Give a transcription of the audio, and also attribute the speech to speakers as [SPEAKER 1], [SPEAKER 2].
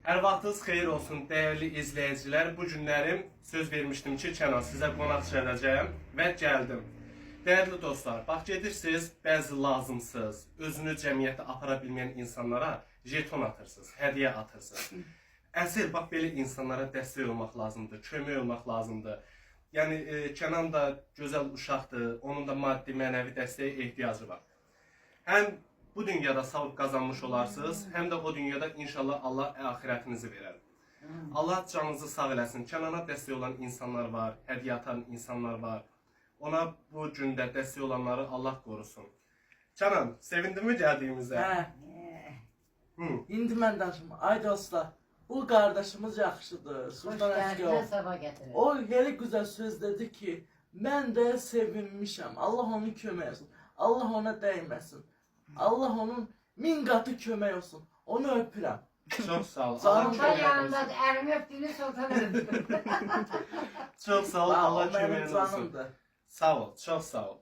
[SPEAKER 1] Hər vaxtınız xeyir olsun dəyərli izləyicilər. Bu günlərim söz vermişdim ki, Kənan sizə qonaq çağıracağam və gəldim. Dəyərli dostlar, bax gedirsiniz, bəzi lazımsız, özünü cəmiyyətdə apara bilməyən insanlara jeton atırsınız, hədiyyə atırsınız. Əsl bax belə insanlara dəstək olmaq lazımdır, kömək olmaq lazımdır. Yəni Kənan da gözəl uşaqdır, onun da maddi, mənəvi dəstəyə ehtiyacı var. Həm bu dünyada savab qazanmış olarsınız, həm də o dünyada inşallah Allah axirətinizi verər. Allah canınızı sağ eləsin. Kənana dəstək olan insanlar var, hədiyyə atan insanlar var. Ona bu gündə dəstək olanları Allah qorusun. Kənan, sevindinmi gəldiyimizə?
[SPEAKER 2] İndi mən danışım. Ay dostlar, bu qardaşımız yaxşıdır. Sultan Əskər.
[SPEAKER 3] Sabah gətirir.
[SPEAKER 2] O elə gözəl söz dedi ki, mən də sevinmişəm. Allah onu kömək olsun. Allah ona dəyməsin. Allah onun 1000 qatı kömək olsun. Onu öpürəm.
[SPEAKER 1] Çox sağ ol.
[SPEAKER 2] Canım
[SPEAKER 1] Allah
[SPEAKER 3] Sultan
[SPEAKER 1] kömək
[SPEAKER 3] yanında
[SPEAKER 1] olsun.
[SPEAKER 3] əlimi öpdüğünü sultan öpdü.
[SPEAKER 1] Çox sağ ol.
[SPEAKER 2] O
[SPEAKER 1] Allah
[SPEAKER 2] mənim
[SPEAKER 1] köməyin olsun.
[SPEAKER 2] canımdır.
[SPEAKER 1] Sağ ol, çox sağ ol.